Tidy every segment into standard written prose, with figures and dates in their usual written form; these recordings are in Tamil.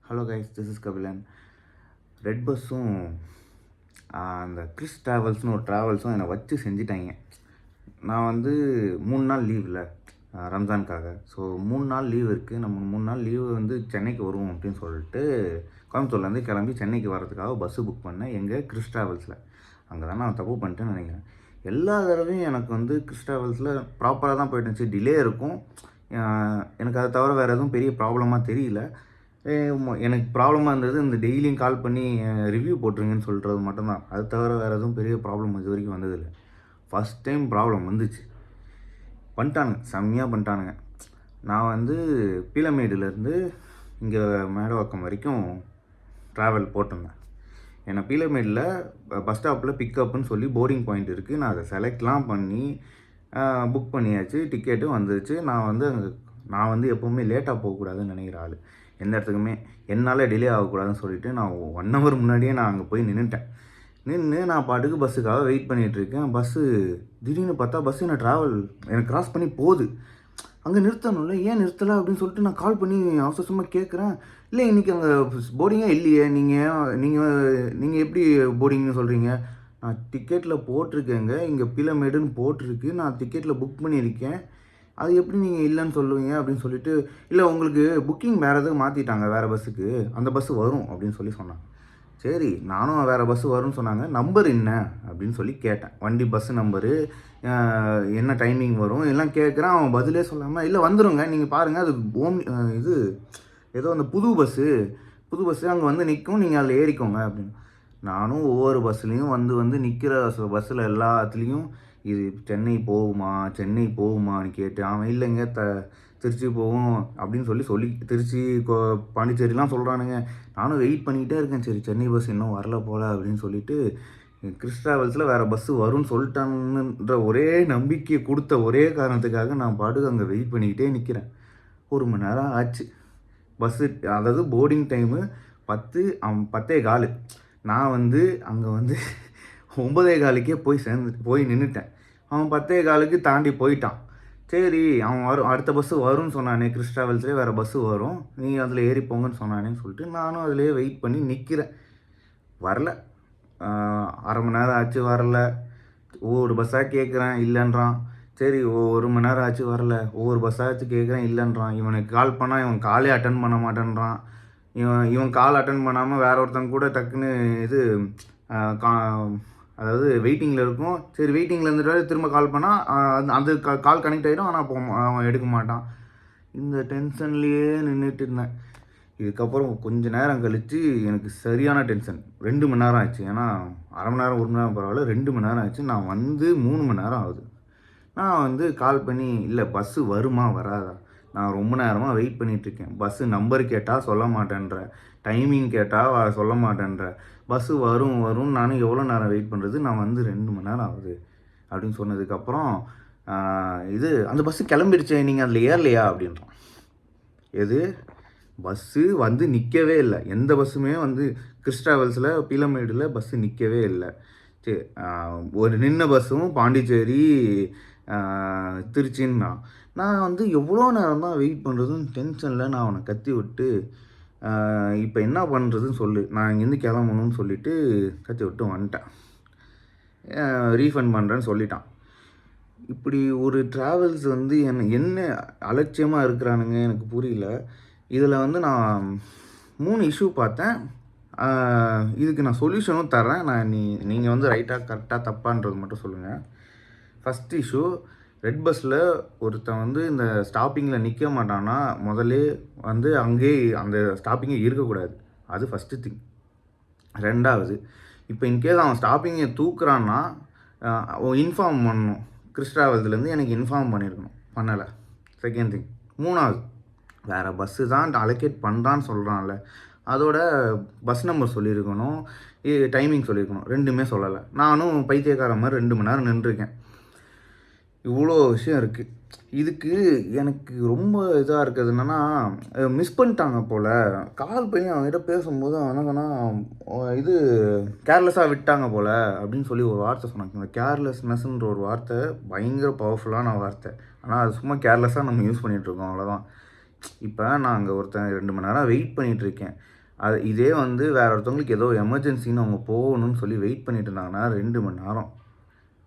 Hello guys, this is Kabilan. Red பஸ்ஸும் அந்த கிறிஸ் ட்ராவல்ஸ்னு ஒரு ட்ராவல்ஸும் என்னை வச்சு செஞ்சிட்டாங்க. நான் வந்து 3 நாள் லீவில் ரம்ஜானுக்காக. ஸோ 3 நாள் லீவ் இருக்குது. நம்ம 3 நாள் லீவு வந்து சென்னைக்கு வருவோம் அப்படின்னு சொல்லிட்டு கோயம்புத்தூர்லேருந்து கிளம்பி சென்னைக்கு வர்றதுக்காக பஸ்ஸு புக் பண்ணேன் எங்கள் கிறிஸ் ட்ராவல்ஸில். அங்கே தான் நான் தப்பு பண்ணிட்டேன்னு நினைக்கிறேன். எல்லா தடவையும் எனக்கு வந்து கிறிஸ் ட்ராவல்ஸில் ப்ராப்பராக தான் போயிட்டு இருந்துச்சு. டிலே இருக்கும். எனக்கு அதை தவிர வேறு எதுவும் பெரிய ப்ராப்ளமாக தெரியல. எனக்கு ப்ராப்ளமாக இருந்தது இந்த டெய்லியும் கால் பண்ணி ரிவ்யூ போட்டுருங்கன்னு சொல்கிறது மட்டும்தான். அது தவிர வேறு எதுவும் பெரிய ப்ராப்ளம் இது வரைக்கும் வந்ததில்லை. ஃபஸ்ட் டைம் ப்ராப்ளம் வந்துச்சு. பண்ணிட்டானுங்க, செம்மையாக பண்ணிட்டானுங்க. நான் வந்து பீலமேடுலேருந்து இங்கே மேடவாக்கம் வரைக்கும் ட்ராவல் போட்டிருந்தேன். என்னை பீலமேடில் பஸ் ஸ்டாப்பில் பிக்கப்புன்னு சொல்லி போர்டிங் பாயிண்ட் இருக்குது. நான் அதை செலக்ட்லாம் பண்ணி புக் பண்ணியாச்சு. டிக்கெட்டும் வந்துருச்சு. நான் வந்து எப்போவுமே லேட்டாக போகக்கூடாதுன்னு நினைக்கிற ஆள். எந்த இடத்துக்குமே என்னால் டிலே ஆகக்கூடாதுன்னு சொல்லிவிட்டு நான் 1 ஹவர் முன்னாடியே நான் அங்கே போய் நின்றுட்டேன். நான் பாட்டுக்கு பஸ்ஸுக்காக வெயிட் பண்ணிகிட்ருக்கேன். பஸ்ஸு திடீர்னு பார்த்தா பஸ்ஸு எனக்கு கிராஸ் பண்ணி போகுது. அங்கே நிறுத்தணும்ல, ஏன் நிறுத்தலை அப்படின்னு சொல்லிட்டு நான் கால் பண்ணி அவசரமாக கேட்குறேன். இல்லை, இன்றைக்கி அங்கே போர்டிங்கே இல்லையே, நீங்கள் எப்படி போர்டிங்னு சொல்கிறீங்க? நான் டிக்கெட்டில் போட்டிருக்கேங்க, இங்கே பீலமேடுன்னு போட்டிருக்கு, நான் டிக்கெட்டில் புக் பண்ணியிருக்கேன், அது எப்படி நீங்கள் இல்லைன்னு சொல்லுவீங்க அப்படின்னு சொல்லிட்டு, இல்லை உங்களுக்கு புக்கிங் வேறு எதுவும் மாற்றிட்டாங்க, வேறு பஸ்ஸுக்கு, அந்த பஸ்ஸு வரும் அப்படின்னு சொன்னாங்க. சரி, நானும் வேறு பஸ்ஸு வரும்னு சொன்னாங்க. நம்பர் என்ன அப்படின்னு சொல்லி கேட்டேன். வண்டி பஸ்ஸு நம்பரு என்ன டைமிங் வரும் எல்லாம் கேட்குறேன். அவன் பதிலே சொல்லாமல், இல்லை வந்துடுங்க, நீங்கள் பாருங்கள், அது இது ஏதோ அந்த புது பஸ்ஸு அங்கே வந்து நிற்கும், நீங்கள் அதில் ஏறிக்கோங்க அப்படின்னு. நானும் ஒவ்வொரு பஸ்ஸுலேயும் வந்து நிற்கிற பஸ்ஸில் எல்லாத்துலேயும் இது சென்னை போகுமான்னு கேட்டு, அவன் இல்லைங்க திருச்சி போகும் அப்படின்னு சொல்லி திருச்சி பாண்டிச்சேரிலாம் சொல்கிறானுங்க. நானும் வெயிட் பண்ணிக்கிட்டே இருக்கேன். சரி, சென்னை பஸ் இன்னும் வரல போல் அப்படின்னு சொல்லிட்டு கிறிஸ் ட்ராவல்ஸில் வேறு பஸ்ஸு வரும்னு சொல்லிட்டானுன்ற ஒரே நம்பிக்கையை கொடுத்த ஒரே காரணத்துக்காக நான் பாட்டுக்கு அங்கே வெயிட் பண்ணிக்கிட்டே நிற்கிறேன். 1 மணி நேரம் ஆச்சு. பஸ்ஸு, அதாவது போர்டிங் டைமு 10:15. நான் வந்து அங்கே வந்து 9:15 போய் நின்றுட்டேன். அவன் 10:15 தாண்டி போயிட்டான். சரி, அவன் அடுத்த பஸ்ஸு வரும்னு சொன்னானே, கிறிஸ் ட்ராவல்ஸ்லேயே வேறு பஸ்ஸு வரும், நீங்கள் அதில் ஏறி போங்கன்னு சொன்னானேன்னு சொல்லிட்டு நானும் அதிலே வெயிட் பண்ணி நிற்கிறேன். வரல. 1/2 மணி நேரம் ஆச்சு, வரல. ஒவ்வொரு பஸ்ஸாக கேட்குறேன், இல்லைன்றான். சரி, 1 மணி நேரம் ஆச்சு, வரல. ஒவ்வொரு பஸ்ஸாச்சு கேட்குறேன், இல்லைன்றான். இவனுக்கு கால் பண்ணால் இவன் காலே அட்டன் பண்ண மாட்டேன்றான். இவன் கால் அட்டன் பண்ணாமல் வேற ஒருத்தன் கூட டக்குன்னு அதாவது வெயிட்டிங்கில் இருக்கும். சரி, வெயிட்டிங்கில் இருந்துட்டு திரும்ப கால் பண்ணால் அந்த கால் கனெக்ட் ஆகிடும், ஆனால் அவன் எடுக்க மாட்டான். இந்த டென்ஷன்லேயே நின்றுட்டு இருந்தேன். இதுக்கப்புறம் கொஞ்சம் நேரம் கழித்து எனக்கு சரியான டென்ஷன். 2 மணி நேரம் ஆச்சு. ஏன்னா 1/2 மணி நேரம் 1 மணி நேரம் பரவாயில்ல, 2 மணி நேரம் ஆச்சு. நான் வந்து 3 மணி நேரம் ஆகுது. நான் வந்து கால் பண்ணி, இல்லை பஸ்ஸு வருமா வராதா, நான் ரொம்ப நேரமாக வெயிட் பண்ணிகிட்ருக்கேன், பஸ்ஸு நம்பர் கேட்டால் சொல்ல மாட்டேன்ற, டைமிங் கேட்டால் சொல்ல மாட்டேன்ற, பஸ்ஸு வரும்னு நானும் எவ்வளோ நேரம் வெயிட் பண்ணுறது, நான் வந்து 2 மணி நேரம் ஆகுது அப்படின்னு சொன்னதுக்கப்புறம் அந்த பஸ்ஸு கிளம்பிடுச்சே, நீங்கள் அதில் ஏறலையா அப்படின்றான். எது, பஸ்ஸு வந்து நிற்கவே இல்லை. எந்த பஸ்ஸுமே வந்து கிறிஸ் ட்ராவல்ஸில் பீலமேடில் பஸ்ஸு நிற்கவே இல்லை. சரி, ஒரு நின்ன பஸ்ஸும் பாண்டிச்சேரி திருச்சின்னா, நான் வந்து எவ்வளோ நேரம் தான் வெயிட் பண்ணுறதுன்னு டென்ஷனில் நான் அவனை கத்தி விட்டு, இப்போ என்ன பண்ணுறதுன்னு சொல்லு, நான் இங்கேருந்து கிளம்பணும்னு சொல்லிவிட்டு கத்தி விட்டு வந்துட்டேன். ரீஃபண்ட் பண்ணுறேன்னு சொல்லிட்டான். இப்படி ஒரு ட்ராவல்ஸ் வந்து என்ன அலட்சியமாக இருக்கிறானுங்க, எனக்கு புரியல. இதில் வந்து நான் 3 இஷ்யூ பார்த்தேன். இதுக்கு நான் சொல்யூஷனும் தரேன். நீங்கள் வந்து ரைட்டாக கரெக்டாக தப்பான்றது மட்டும் சொல்லுங்கள். ஃபஸ்ட் இஷ்யூ, ரெட் பஸ்ஸில் ஒருத்தன் வந்து இந்த ஸ்டாப்பிங்கில் நிற்க மாட்டான்னா முதல்ல வந்து அங்கேயே அந்த ஸ்டாப்பிங்கே இருக்கக்கூடாது. அது ஃபஸ்ட்டு திங். 2வது, இப்போ இன்கேஸ் அவன் ஸ்டாப்பிங்கை தூக்குறான்னா இன்ஃபார்ம் பண்ணணும். கிறிஸ் ட்ராவல்ஸ்லேருந்து எனக்கு இன்ஃபார்ம் பண்ணியிருக்கணும், பண்ணலை. Second thing. 3வது, வேறு பஸ்ஸு தான் அலோகேட் பண்ணுறான்னு சொல்கிறான்ல, அதோட பஸ் நம்பர் சொல்லியிருக்கணும், டைமிங் சொல்லியிருக்கணும். 2மே சொல்லலை. நானும் பைத்தியக்கார மாதிரி 2 மணி நேரம் நின்றுருக்கேன். இவ்வளோ விஷயம் இருக்குது. இதுக்கு எனக்கு ரொம்ப இதாக இருக்குது என்னென்னா, மிஸ் பண்ணிட்டாங்க போல். கால் பண்ணி அவங்ககிட்ட பேசும்போது அவன் என்ன சொன்னால், இது கேர்லெஸ்ஸாக விட்டாங்க போல் அப்படின்னு சொல்லி ஒரு வார்த்தை சொன்னாங்க. இந்த கேர்லெஸ்னஸ்ன்ற ஒரு வார்த்தை பயங்கர பவர்ஃபுல்லான வார்த்தை. ஆனால் அது சும்மா கேர்லெஸ்ஸாக நம்ம யூஸ் பண்ணிகிட்ருக்கோம், அவ்வளோதான். இப்போ நான் அங்கே ஒருத்தன் 2 மணி நேரம் வெயிட் பண்ணிகிட்ருக்கேன். இதே வந்து வேறு ஒருத்தவங்களுக்கு ஏதோ எமர்ஜென்சின்னு அவங்க போகணும்னு சொல்லி வெயிட் பண்ணிட்டு இருந்தாங்கன்னா 2 மணி நேரம்.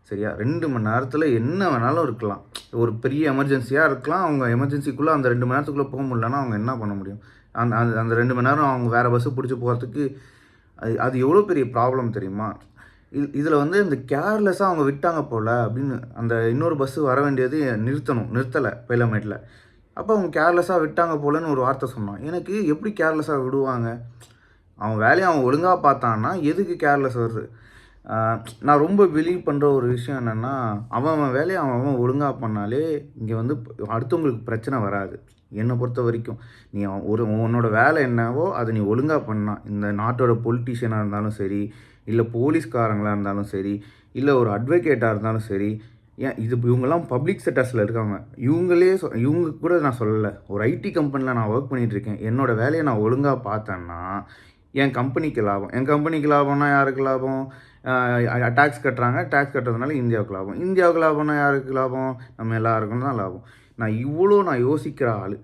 சரியா? 2 மணி நேரத்தில் என்ன வேணாலும் இருக்கலாம். ஒரு பெரிய எமர்ஜென்சியாக இருக்கலாம். அவங்க எமர்ஜென்சிக்குள்ளே அந்த 2 மணி நேரத்துக்குள்ளே போக முடியலன்னா அவங்க என்ன பண்ண முடியும்? அந்த அந்த அந்த 2 மணி நேரம் அவங்க வேறு பஸ்ஸு பிடிச்சி போகிறதுக்கு அது எவ்வளோ பெரிய ப்ராப்ளம் தெரியுமா? இதில் வந்து இந்த கேர்லெஸ்ஸாக அவங்க விட்டாங்க போல் அப்படின்னு அந்த இன்னொரு பஸ்ஸு வர வேண்டியது நிறுத்தலை பைலமேட்டில். அப்போ அவங்க கேர்லெஸ்ஸாக விட்டாங்க போலன்னு ஒரு வார்த்தை சொன்னான். எனக்கு எப்படி கேர்லெஸ்ஸாக விடுவாங்க? அவன் வேலையை அவன் ஒழுங்காக பார்த்தான்னா எதுக்கு கேர்லெஸ் வருது? நான் ரொம்ப பிலீவ் பண்ணுற ஒரு விஷயம் என்னென்னா, அவன் வேலையை அவன் ஒழுங்காக பண்ணாலே இங்கே வந்து அடுத்தவங்களுக்கு பிரச்சனை வராது. என்னை பொறுத்த வரைக்கும் நீ உன்னோட வேலை என்னவோ அதை நீ ஒழுங்காக பண்ணா, இந்த நாட்டோட பொலிட்டீஷியனாக இருந்தாலும் சரி, இல்லை போலீஸ்காரங்களாக இருந்தாலும் சரி, இல்லை ஒரு அட்வொகேட்டாக இருந்தாலும் சரி, ஏன் இவங்கெல்லாம் பப்ளிக் செக்டர்ஸில் இருக்காங்க. இவங்க கூட நான் சொல்லலை. ஒரு ஐடி கம்பெனியில் நான் ஒர்க் பண்ணிகிட்ருக்கேன். என்னோடய வேலையை நான் ஒழுங்காக பார்த்தேன்னா என் கம்பெனிக்கு லாபம். என் கம்பெனிக்கு லாபம்னா யாருக்கு லாபம்? டேக்ஸ் கட்டுறாங்க. டேக்ஸ் கட்டுறதுனால இந்தியாவுக்கு லாபம். இந்தியாவுக்கு லாபம்னா யாருக்கு லாபம்? நம்ம எல்லாருக்கும் தான் லாபம். நான் யோசிக்கிற ஆள்.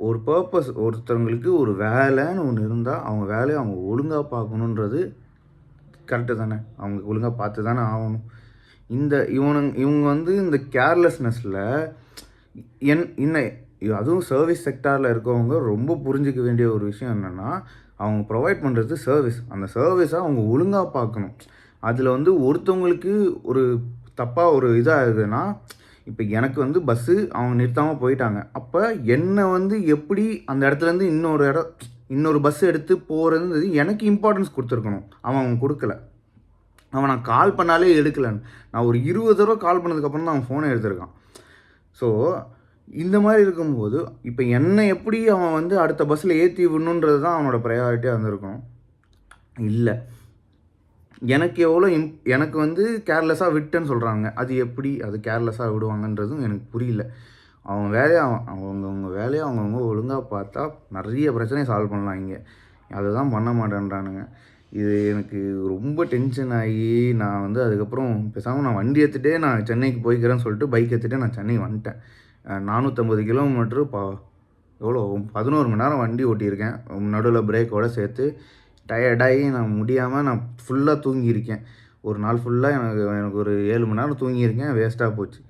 ஒரு பர்பஸ் ஒருத்தவங்களுக்கு ஒரு வேலைன்னு ஒன்று இருந்தால் அவங்க வேலையை அவங்க ஒழுங்காக பார்க்கணுன்றது கரெக்டு தானே? அவங்க ஒழுங்காக பார்த்து தானே ஆகணும். இவங்க வந்து இந்த கேர்லெஸ்னஸில் அதுவும் சர்வீஸ் செக்டாரில் இருக்கவங்க ரொம்ப புரிஞ்சிக்க வேண்டிய ஒரு விஷயம் என்னென்னா, அவங்க ப்ரொவைட் பண்ணுறது சர்வீஸ். அந்த சர்வீஸை அவங்க ஒழுங்காக பார்க்கணும். அதில் வந்து ஒருத்தவங்களுக்கு ஒரு தப்பாக ஒரு இதாகுதுன்னா, இப்போ எனக்கு வந்து பஸ்ஸு அவங்க நிறுத்தாமல் போயிட்டாங்க. அப்போ என்னை வந்து எப்படி அந்த இடத்துலேருந்து இன்னொரு பஸ் எடுத்து போகிறது எனக்கு இம்பார்ட்டன்ஸ் கொடுத்துருக்கணும். அவன் கொடுக்கல. நான் கால் பண்ணாலே எடுக்கலன்னு. நான் ஒரு 20 தடவை கால் பண்ணதுக்கப்புறம் தான் அவன் ஃபோனை எடுத்திருக்கான். ஸோ இந்த மாதிரி இருக்கும்போது இப்போ என்னை எப்படி அவன் வந்து அடுத்த பஸ்ஸில் ஏற்றி விடணுன்றது தான் அவனோட ப்ரையாரிட்டியாக இருந்திருக்கும். இல்லை, எனக்கு வந்து கேர்லெஸ்ஸாக விட்டேன்னு சொல்கிறாங்க. அது எப்படி அது கேர்லெஸ்ஸாக விடுவாங்கன்றதும் எனக்கு புரியல. அவன் வேலையை அவங்கவுங்க வேலையை அவங்கவுங்க ஒழுங்காக பார்த்தா நிறைய பிரச்சனையை சால்வ் பண்ணலாம். இங்கே அதை தான் பண்ண மாட்டேன்றானுங்க. இது எனக்கு ரொம்ப டென்ஷன் ஆகி நான் வந்து அதுக்கப்புறம் பேசாமல் நான் வண்டி எடுத்துகிட்டே நான் சென்னைக்கு போய்க்கிறேன்னு சொல்லிட்டு பைக் எடுத்துகிட்டே நான் சென்னை வந்துட்டேன். 450 கிலோமீட்ரு எவ்வளோ 11 மணி நேரம் வண்டி ஓட்டியிருக்கேன். நடுவில் பிரேக்கோடு சேர்த்து டயர்டாகி நான் முடியாமல் நான் ஃபுல்லாக தூங்கியிருக்கேன். ஒரு நாள் ஃபுல்லாக எனக்கு ஒரு 7 மணி நேரம் தூங்கியிருக்கேன். வேஸ்ட்டாக போச்சு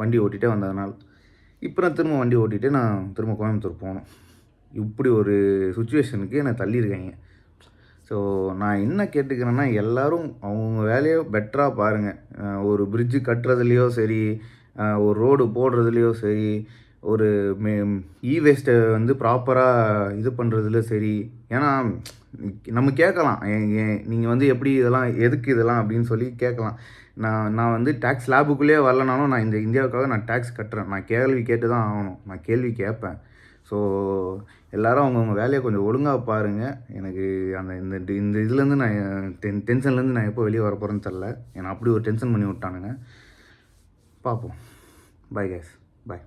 வண்டி ஓட்டிகிட்டே வந்ததுனால. இப்போ நான் திரும்ப வண்டி ஓட்டிகிட்டு நான் திரும்ப கோயம்புத்தூர் போகணும். இப்படி ஒரு சுச்சுவேஷனுக்கு என்னை தள்ளியிருக்காங்க. ஸோ நான் என்ன கேட்டுக்கிறேன்னா, எல்லோரும் அவங்க வேலையை பெட்டராக பாருங்கள். ஒரு பிரிட்ஜு கட்டுறதுலையோ சரி, ஒரு ரோடு போடுறதுலையோ சரி, ஒரு வேஸ்ட்டை வந்து ப்ராப்பராக இது பண்ணுறதுல சரி. ஏன்னா நம்ம கேட்கலாம், நீங்கள் வந்து எப்படி எதுக்கு இதெல்லாம் அப்படின்னு சொல்லி கேட்கலாம். நான் வந்து டேக்ஸ் ஸ்லாபுக்குள்ளேயே வரலனாலும் நான் இந்த இந்தியாவுக்காக நான் டேக்ஸ் கட்டுறேன். நான் கேள்வி கேட்டு தான் ஆகணும். நான் கேள்வி கேட்பேன். ஸோ எல்லோரும் அவங்கவுங்க வேலையை கொஞ்சம் ஒழுங்காக பாருங்கள். எனக்கு இந்த இதுலேருந்து நான் டென்ஷன்லேருந்து நான் எப்போ வெளியே வர போகிறேன்னு தெரில. ஏன்னா அப்படி ஒரு டென்ஷன் பண்ணி விட்டானுங்க. பார்ப்போம். Bye guys. பை.